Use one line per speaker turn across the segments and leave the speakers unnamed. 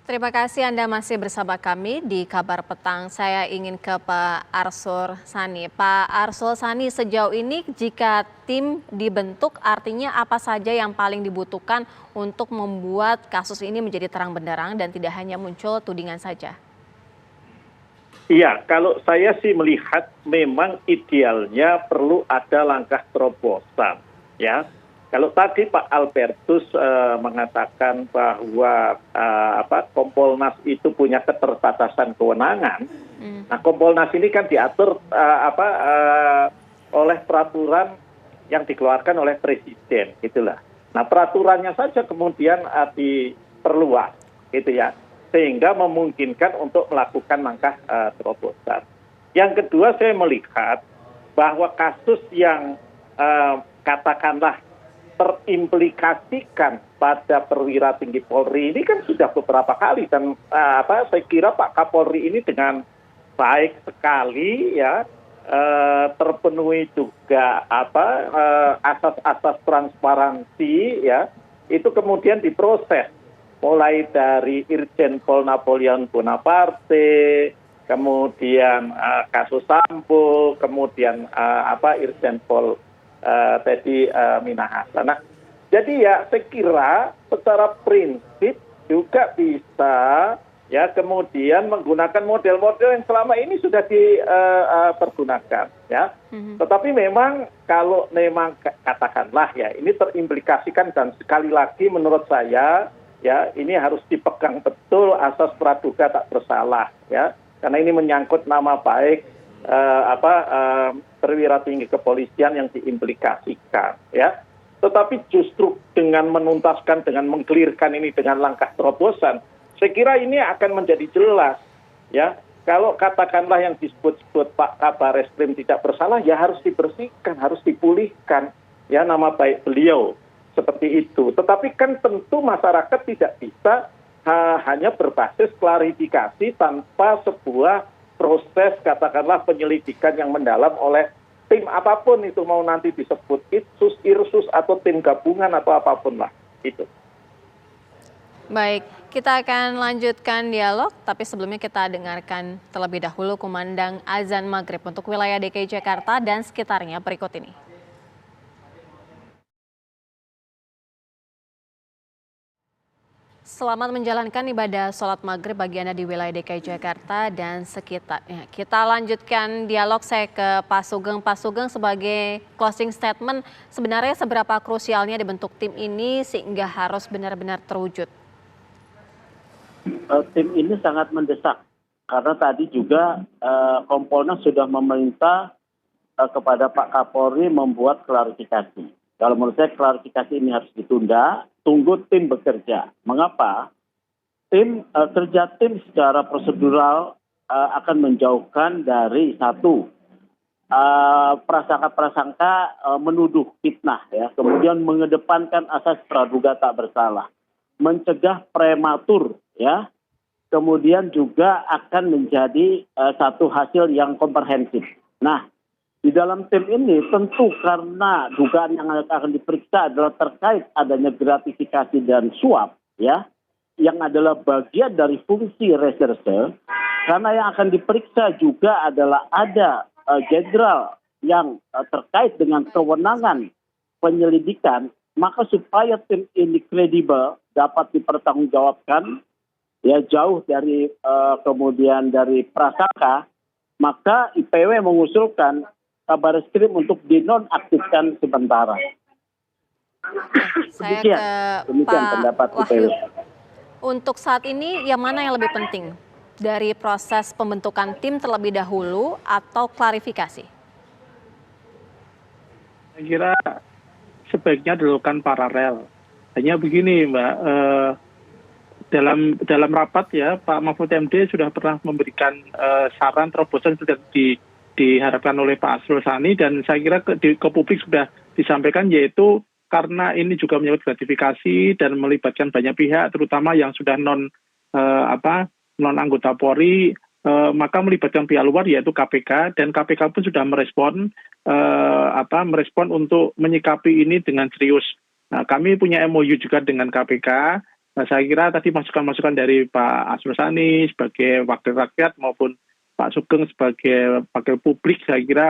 Terima kasih Anda masih bersama kami di Kabar Petang. Saya ingin ke Pak Arsul Sani. Pak Arsul Sani, sejauh ini jika tim dibentuk artinya apa saja yang paling dibutuhkan untuk membuat kasus ini menjadi terang benderang dan tidak hanya muncul tudingan saja?
Iya, kalau saya sih melihat memang idealnya perlu ada langkah terobosan, ya. Kalau tadi Pak Albertus mengatakan bahwa Kompolnas itu punya keterbatasan kewenangan. Nah, Kompolnas ini kan diatur oleh peraturan yang dikeluarkan oleh Presiden, gitulah. Nah, peraturannya saja kemudian diperluas, gitu ya, sehingga memungkinkan untuk melakukan langkah terobosan. Yang kedua, saya melihat bahwa kasus yang katakanlah terimplikasikan pada perwira tinggi Polri ini kan sudah beberapa kali, dan saya kira Pak Kapolri ini dengan baik sekali ya terpenuhi juga asas-asas transparansi ya, itu kemudian diproses mulai dari Irjen Pol Napoleon Bonaparte, kemudian kasus Sambo, kemudian Irjen Pol Teddy Minahasa. Nah, jadi ya saya kira secara prinsip juga bisa ya kemudian menggunakan model-model yang selama ini sudah dipergunakan ya. Tetapi memang kalau memang katakanlah ya ini terimplikasikan, dan sekali lagi menurut saya ya ini harus dipegang betul asas praduga tak bersalah ya, karena ini menyangkut nama baik perwira tinggi kepolisian yang diimplikasikan ya. Tetapi justru dengan menuntaskan, dengan mengkelirkan ini dengan langkah terobosan, saya kira ini akan menjadi jelas ya. Kalau katakanlah yang disebut-sebut Pak Kabar Eskrim tidak bersalah, ya harus dibersihkan, harus dipulihkan ya nama baik beliau, seperti itu. Tetapi kan tentu masyarakat tidak bisa hanya berbasis klarifikasi tanpa sebuah proses katakanlah penyelidikan yang mendalam oleh tim apapun itu, mau nanti disebut Itsus, Irsus, atau tim gabungan atau apapun lah itu.
Baik, kita akan lanjutkan dialog, tapi sebelumnya kita dengarkan terlebih dahulu kumandang azan maghrib untuk wilayah DKI Jakarta dan sekitarnya berikut ini. Selamat menjalankan ibadah sholat maghrib bagi Anda di wilayah DKI Jakarta dan sekitarnya. Kita lanjutkan dialog, saya ke Pak Sugeng. Pak Sugeng, sebagai closing statement, sebenarnya seberapa krusialnya dibentuk tim ini sehingga harus benar-benar terwujud?
Tim ini sangat mendesak karena tadi juga Kompolnas sudah meminta kepada Pak Kapolri membuat klarifikasi. Kalau menurut saya klarifikasi ini harus ditunda, tunggu tim bekerja. Mengapa? Kerja tim secara prosedural akan menjauhkan dari satu, prasangka-prasangka menuduh fitnah ya, kemudian mengedepankan asas praduga tak bersalah, mencegah prematur ya, kemudian juga akan menjadi satu hasil yang komprehensif. Nah, di dalam tim ini tentu karena dugaan yang akan diperiksa adalah terkait adanya gratifikasi dan suap ya, yang adalah bagian dari fungsi reserse, karena yang akan diperiksa juga adalah ada jenderal yang terkait dengan kewenangan penyelidikan, maka supaya tim ini kredibel dapat dipertanggungjawabkan ya, jauh dari kemudian dari prasangka, maka IPW mengusulkan Kabar Eskrim untuk dinonaktifkan sementara.
Saya ke
demikian pendapat
Wahyu.
IPW.
Untuk saat ini yang mana yang lebih penting? Dari proses pembentukan tim terlebih dahulu atau klarifikasi?
Saya kira sebaiknya dilakukan paralel. Hanya begini Mbak, dalam rapat ya Pak Mahfud MD sudah pernah memberikan saran terobosan seperti diharapkan oleh Pak Arsul Sani, dan saya kira ke publik sudah disampaikan, yaitu karena ini juga menyebut gratifikasi dan melibatkan banyak pihak, terutama yang sudah non anggota Polri, maka melibatkan pihak luar yaitu KPK, dan KPK pun sudah merespon untuk menyikapi ini dengan serius. Nah, kami punya MOU juga dengan KPK Nah, saya kira tadi masukan-masukan dari Pak Arsul Sani sebagai wakil rakyat maupun Pak Sugeng sebagai wakil publik, saya kira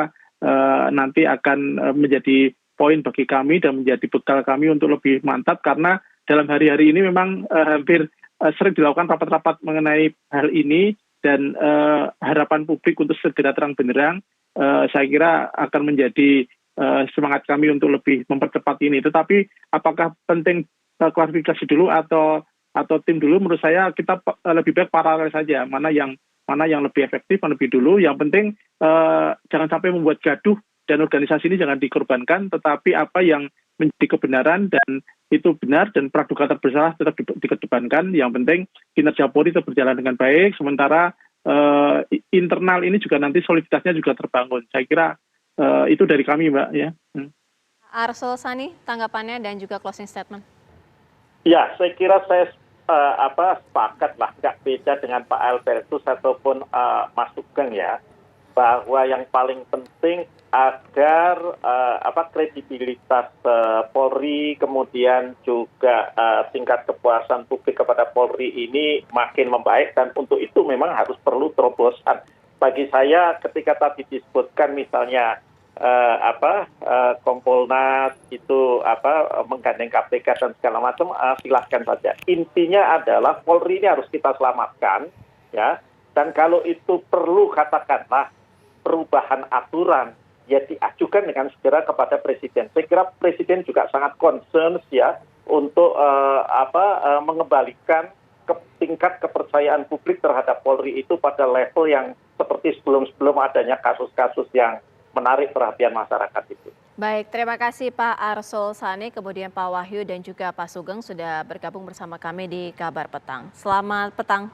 nanti akan menjadi poin bagi kami dan menjadi bekal kami untuk lebih mantap, karena dalam hari-hari ini memang hampir sering dilakukan rapat-rapat mengenai hal ini, dan harapan publik untuk segera terang benderang saya kira akan menjadi semangat kami untuk lebih mempercepat ini. Tetapi apakah penting klarifikasi dulu atau tim dulu? Menurut saya kita lebih baik paralel saja, mana yang lebih efektif, mana lebih dulu. Yang penting jangan sampai membuat gaduh, dan organisasi ini jangan dikorbankan, tetapi apa yang menjadi kebenaran dan itu benar dan praduga tak bersalah tetap dikedepankan. Yang penting kinerja Polri tetap berjalan dengan baik, sementara internal ini juga nanti soliditasnya juga terbangun. Saya kira itu dari kami, Mbak, ya.
Arsul Sani, tanggapannya dan juga closing statement.
Ya, saya kira saya sepakat lah, nggak beda dengan Pak Albertus ataupun Mas Sugeng ya, bahwa yang paling penting agar kredibilitas Polri, kemudian juga tingkat kepuasan publik kepada Polri ini makin membaik, dan untuk itu memang harus perlu terobosan. Bagi saya ketika tadi disebutkan misalnya Kompolnas itu menggandeng KPK dan segala macam, silahkan saja. Intinya adalah Polri ini harus kita selamatkan, ya. Dan kalau itu perlu katakanlah perubahan aturan, ya diajukan dengan segera kepada Presiden. Saya kira Presiden juga sangat concern ya untuk mengembalikan tingkat kepercayaan publik terhadap Polri itu pada level yang seperti sebelum adanya kasus-kasus yang menarik perhatian masyarakat itu.
Baik, terima kasih Pak Arsul Sani, kemudian Pak Wahyu dan juga Pak Sugeng sudah bergabung bersama kami di Kabar Petang. Selamat petang.